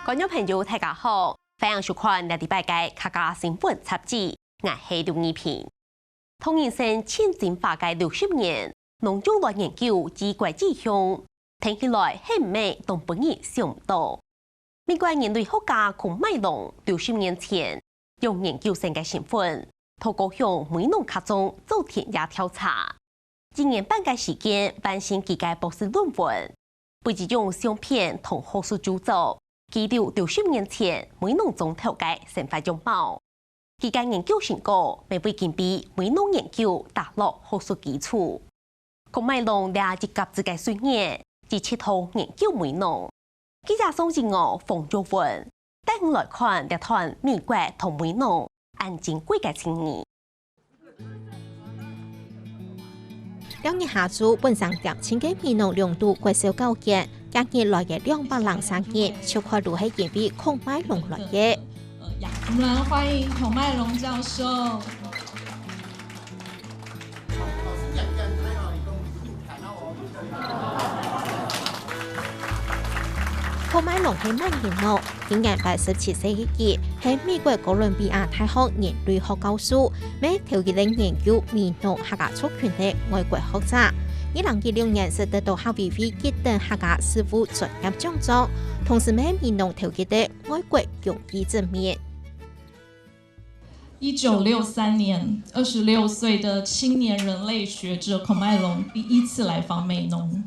观众朋友，大家好，欢迎收看《礼拜嘅客家新闻杂志》，我係刘二平。同人生前进化嘅60年，农種來研究之怪志向，聽起來係咩同本人想唔到。美國人類學家孔邁龍60年前用研究生嘅身份，透過向每農家中做田野調查，1年半嘅時間完成佢嘅博士論文，被這種相片同學術著作。記錄60年前每農種頭嘅生活樣貌，佢嘅研究成果未被建比每農研究打落學術基礎。孔邁龍掠一甲子嘅歲月，只切頭研究每農。記者宋志娥、馮卓文帶我來看一團美國同每農安珍貴嘅情誼。2年下晝，本上點千嘅美農亮度國小高傑。今日來嘅200人生日，就看如係因為孔邁龍來嘅。我們來歡迎孔邁龍教授。孔邁龍係乜人咯？今年87歲嘅佢，喺美國哥倫比亞大學人類學教授，每條佢哋研究美農客家族群嘅外國學者。2016年是得到夏威夷吉登客家師傅專業獎狀，同時美農調節的外國用意正面。1963年，26歲的青年人類學者孔邁龍第一次來訪美農。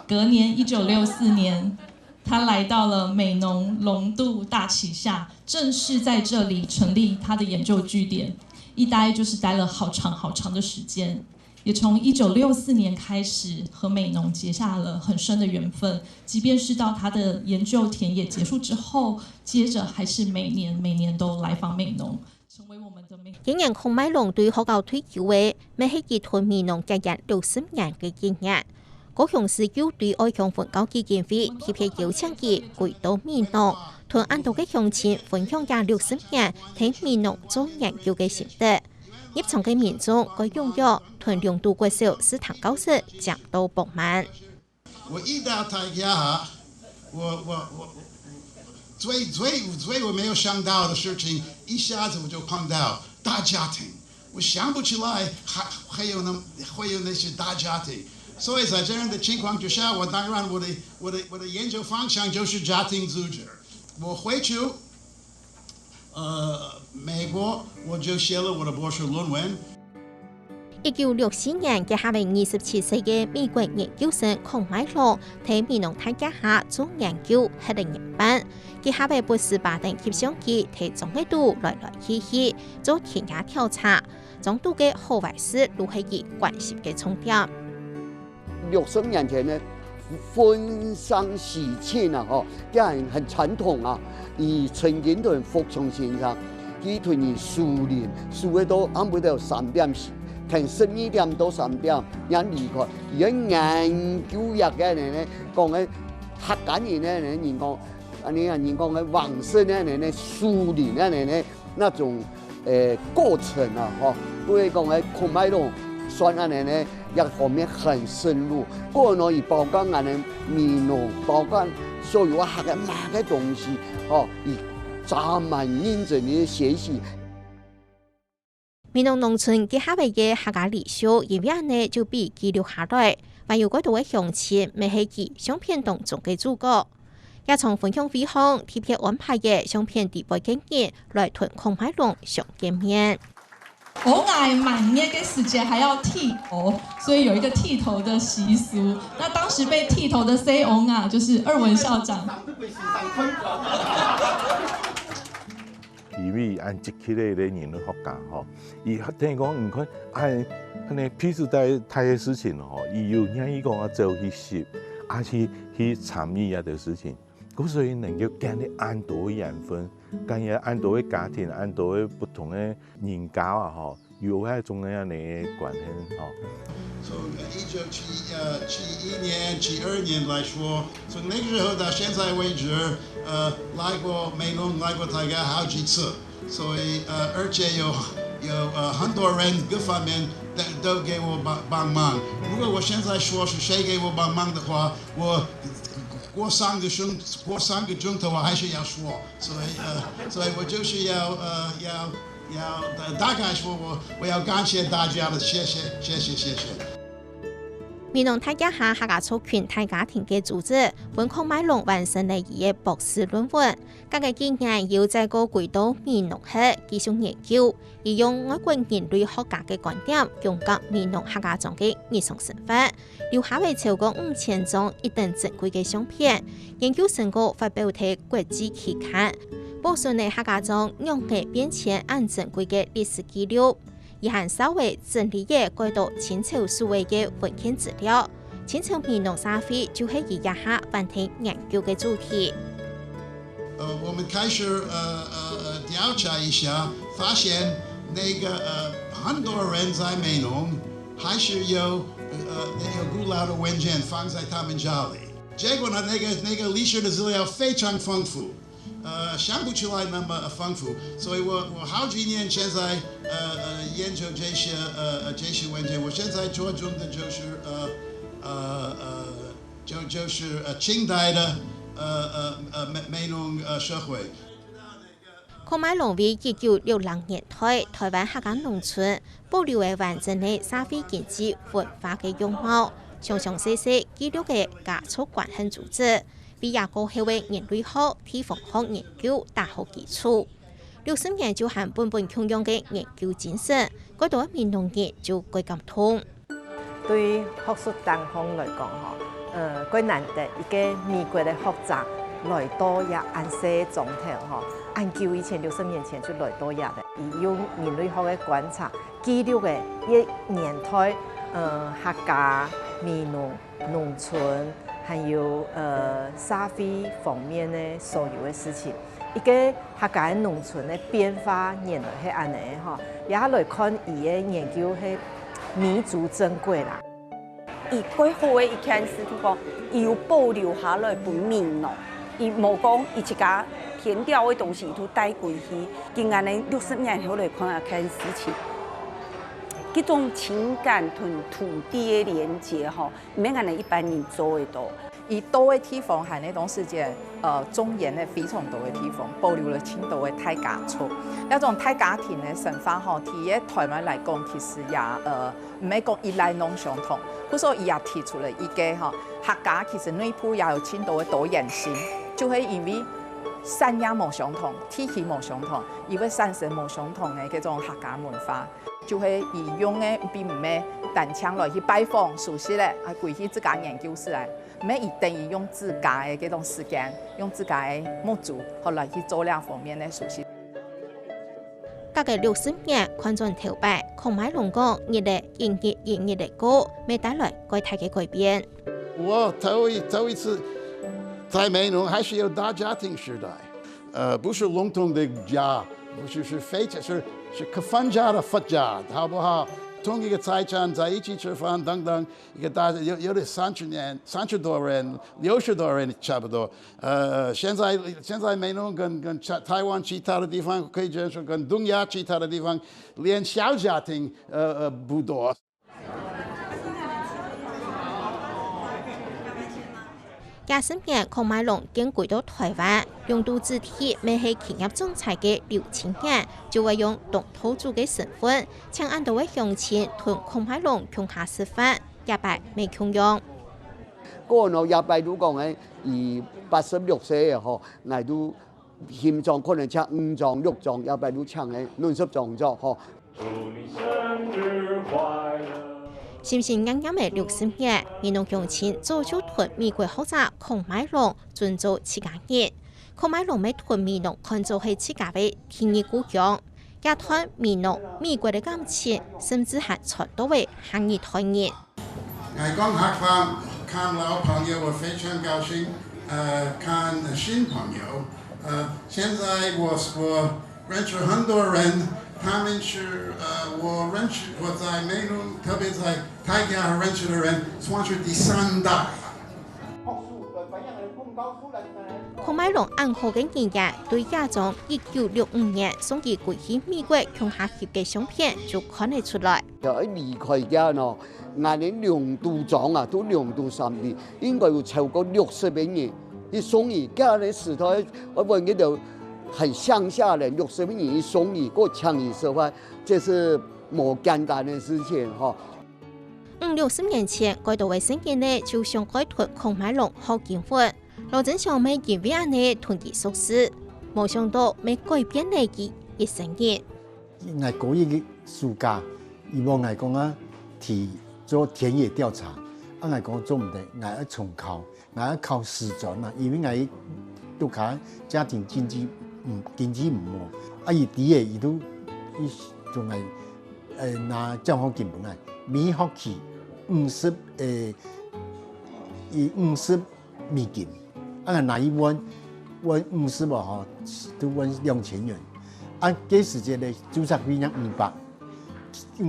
隔年1964年，他來到了美農龍渡大旗下，正式在這裡成立他的研究據點，一待就是待了好長的時間。也從1964年開始和美農結下了很深的緣分，即便是到他的研究田野結束之後，接着還是每年都來訪美農，成為我們的美。今年孔邁龍對學校退休嘅，咪係結團美農接近60年嘅經驗。高雄市要對外向分校基金會特別邀請佢回到美農，同安度嘅鄉親分享嘅60年喺美農做研究嘅心得。入場嘅民眾個踴躍，同亮度國小師堂教師講到飽滿。我一到台下，我最我沒有想到的事情，一下子我就碰到大家庭，我想不起來還有那些大家庭，所以在這樣的情況之下，我當然我的研究方向就是家庭組織，我回去。美國我就寫了我的博士論文。1964年，佢係27歲嘅美國研究生孔邁龍，喺美農大家下做研究係2年半。佢係博士班等翕相機，喺中國度來去做田野調查，中度嘅好壞事都係佢關心嘅重點。60年前呢，婚喪喜慶啊，嗬，啲人很傳統啊。以曾經同服從先生，佢同人數年，數得到啱唔到3點時，停12點到3點，人離開。而家研究日嘅人咧，講嘅客家人咧，人講，人講嘅往生咧，人數年咧，那種過程啊，嗬，都係講嘅孔邁龍算嘅咧，一方面很深入，個人以包括我哋美農，包括所有客家馬嘅東西。以專門認真的學習。美農農村嘅下邊嘅客家歷史，因為呢就被記錄下來，還有嗰度嘅鄉親咪係其相片當中嘅主角。也從分享會上特別安排嘅相片地位經驗來同孔邁龍相見面。我愛滿月嘅時節還要剃頭，所以有一個剃頭的習俗。那當時被剃頭的 C.O. 啊，就是二文校長。因為按即期咧人類學家吼，伊聽講唔看按呢批次在睇嘅事情吼，伊有願意講做去攝，而且去參與一啲事情，咁所以能夠建立安多嘅緣分。咁也安多嘅家庭，安多嘅不同嘅人家啊，吼，有喺種樣嘅關係，吼。從1971年、72年來說，從那個時候到現在為止，來過美農，來過大概好幾次，所以而且有很多人各方面都給我幫忙。如果我現在說是誰給我幫忙的話，过3个钟头我还是要说，所以我就是要大概说我要感谢大家的，谢谢。美浓大家下客家族群大家庭嘅组织，温孔买龙完成了伊嘅博士论文。各个今年要在个回到美浓去继续研究，以用外国人类学家嘅观点，融合美浓客家庄嘅日常生活，留下嚟超过5000张一等珍贵嘅相片。研究成果发表喺国际期刊，保存嘅客家庄用嘅变迁按珍贵嘅历史记录。以含稍微整理嘅改到清朝数位嘅文献资料，清朝美浓社会就是以下完成研究嘅主题。我们开始调查一下，发现那个很多人在美浓还是有古老的文件放在他们家里，结果呢那个历史的资料非常丰富。想不出来那么丰富，所以我好几年现在研究这些文件。我现在着重的就是清代的美浓社会。孔买龙为1960年代台湾客家农村保留嘅完整嘅社会经济文化嘅样貌，详详细细记录嘅家族关系组织。比亚高系为人类学、地方学研究打好基础。60年就含本强用嘅研究精神，嗰度美浓人就改咁通。對學術當方來講，佢難得一個美國嘅學者來到也按些狀態，按照以前60年前就來到也嘅，而用人類學嘅觀察記錄嘅一年代客家、美濃、農村。还有社會方面的所有的事情，一個客家農村的變化原來係安尼吼，也來看伊的研究係彌足珍貴啦。伊最好的一件事地方，伊有保留下來本美濃，伊無講伊一家填掉的東西都帶回去，今安尼60年後來看一件事情。這種情感同土地的連接，唔免按你一般人做得到。以多的地方係呢段時間，中原的非常多的地方保留了很多的大家族。那種大家庭的生活，喺台灣來講，其實也唔係講依賴農相同。不過，伊也提出了一個客家其實內部也有很多的多元性，就係因為產業無相同，體系無相同，因為產生無相同的嗰種客家文化。就係以用嘅並唔係單槍來去拜訪熟悉咧，係歸去自家研究室嚟，唔係一定要用自家嘅嗰種時間，用自家嘅模組，後來去做兩方面嘅熟悉。隔個60年，看轉頭擺，孔買龍講日的歌，未帶來巨大嘅改變。我頭一次在美濃還是有大家庭時代，不是籠統的家，不是非常是客分家的佛家，好不好？同一個財產在一起吃飯等等，一個大有的30多人，60多人差不多。現在美濃跟台灣其他的地方，可以這樣說，跟東亞其他的地方，連小家庭不多。20年，孔買龍經過到台灣，用到自體未係企業總裁嘅劉青年，就會用東土族嘅身份，請按到嘅鄉親同孔買龍共下吃飯，也擺未共用。嗰個也擺到講嘅，而86歲嘅嗬，嚟到現狀可能請5狀6狀，也擺到請嘅60狀咗嗬。祝你生日快樂！是唔是啱啱嘅60年，美濃鄉親早就同美國學者孔買龍盡做自家人。孔買龍咪同美濃看做係自家嘅天然故鄉，也同美濃美國嘅感情，甚至係傳到為漢語台人。我講客話，看老朋友，我非常高興。看新朋友，現在我認識很多人。他們是我在美濃，特別在大家認識的人，算是第3代。孔買龍暗號嘅人也對亞種1965年送佢歸去美國共下協嘅相片就看得出來。就喺離開家咯，眼年2度長啊，都2度3年，應該要超過60幾年。一送礼，今日时代我问佢就很乡下人，60年一送礼，过强移社会，这是冇简单的事情哈。60年前，該度嘅生意呢就想改屯孔買龍學結婚，羅正祥咪因為安尼囤積宿舍，冇想到咪改變嚟佢一生意。我嗰一個暑假，以往我講啊，做田野調查，我講做唔得，我要重考，我要考師專啊，因為我都睇家庭經濟唔好，伊啲嘢伊都仲係拿獎學金本來，每學期50美金，拿一萬50吧吼，都揾2000元。嗰時間咧註冊費用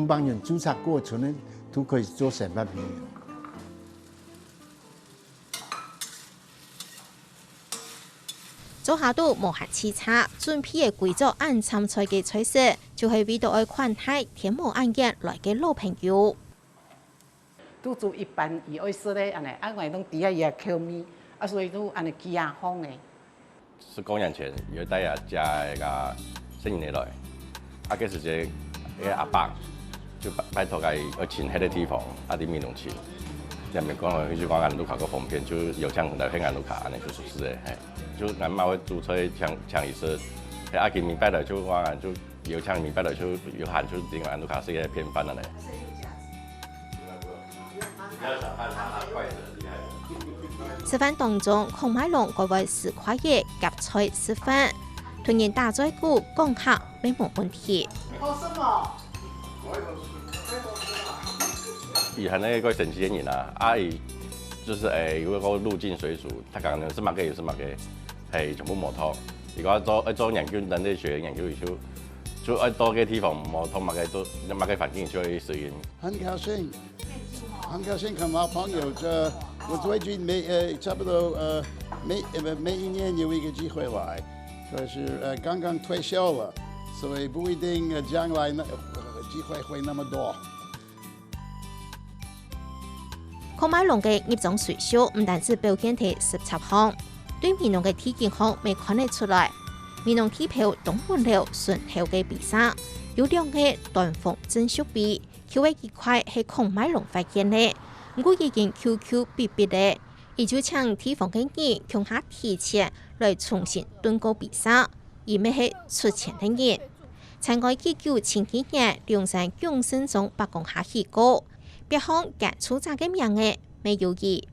500元，註冊過程咧都可以做300元。做下都無限次差，準備嘅貴州按參賽嘅趨勢，就係為到愛款待天母案件來嘅老朋友。都做一般以外事咧，安尼我哋都底下也口面，所以都安尼幾樣方咧。10年前有帶啊家個生意來，嗰時隻阿伯就拜託佢要請迄個地方，啲面農錢。人哋講佢就講俺都考個方便，就有搶來去俺都考，安尼就屬實嘅，就俺媽會注冊搶一次，阿佢明白了就講俺就有搶明白了就有喊就另外俺都考是個偏翻了咧。食飯當中，孔買龍各位4塊嘅夾菜食飯，突然打咗鼓講客沒冇問題。以前那個省級人啊，阿姨就是如果入境隨俗，他講的是乜嘅又是乜嘅，係全部冇拖。如果做研究人類學研究就愛多個地方冇拖乜嘅都乜嘅環境就會適應。很高興看到朋友，我最近差不多每一年有一個機會來，就是剛剛退休了，所以不一定將來機會會那麼多。孔買龍嘅業種水秀唔單止表現喺17項，對面農嘅體健康未看得出來。面農體票東門寮順後嘅比賽，有2個斷縫真縮比，佢嘅幾塊係孔買龍發現嘅，唔過已經 QQ 必必嘅，而就請地方嘅人向下提前來重新蹲過比賽，而唔係出錢嘅人。參加幾9千幾年梁山永生中白講下起過。別項揀出爭嘅名嘅未有意。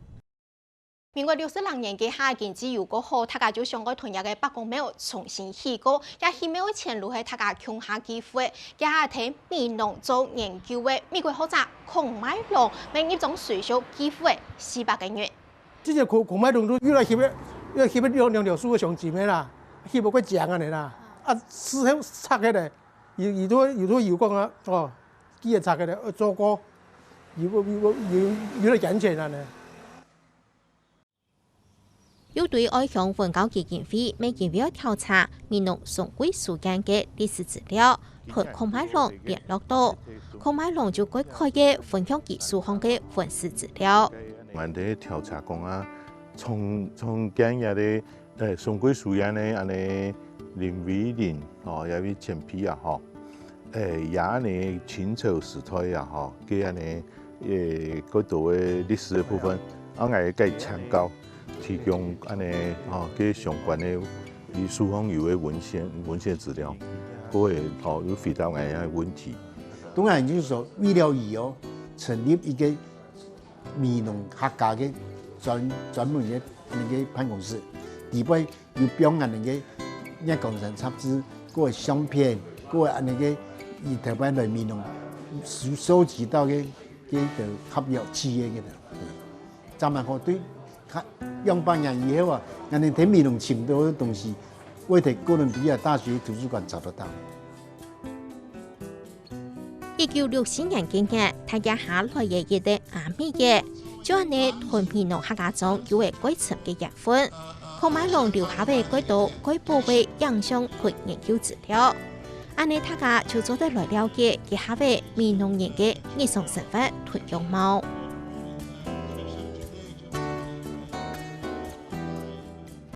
民國62年嘅下件自由過後，大家就上個屯日嘅白宮廟重新起過，也希望前路係大家共下機會，也係睇面農做研究嘅美國學者孔買龍，每業種水手幾乎係400個月。這隻孔買龍都越來翕兩條樹嘅上前面啦，翕冇鬼正啊你啦，絲喺拆起嚟，而都搖光啦，哦，幾日拆起嚟，做過。要嚟緊錢啊！要對愛向文教基金會每個月調查面農送歸書間嘅歷史資料，同孔買龍聯絡到，孔買龍就公開嘅分享其書項嘅文史資料。我哋調查講啊，從今日嘅送歸書間咧，安尼林偉林哦，有啲前批啊，嗬，也呢清朝時代啊，嗬，嘅安尼。嗰度嘅歷史嘅部分，我係計參考，提供安尼嘅相關嘅與書項有嘅文獻資料，嗰會有回答我嘅問題。當然就是說，為了以後成立一個面農客家嘅專門嘅辦公室，底部有表安尼嘅一工程雜誌，嗰個相片，嗰個安尼嘅以台灣來面農收集到嘅。嘅就合約企業嘅啦，咱們可對200年以後啊，人哋睇面農尋到嘅東西，我哋哥倫比亞大學圖書館找得到。1964年嘅日，大家下來嘅一啲阿美嘅，就係呢屯面農客家莊有個歸層嘅日分，孔買龍留下嘅嗰度改部位影像同研究資料。安尼大家就做得來了解，佢下位面農人嘅日常生活同樣貌。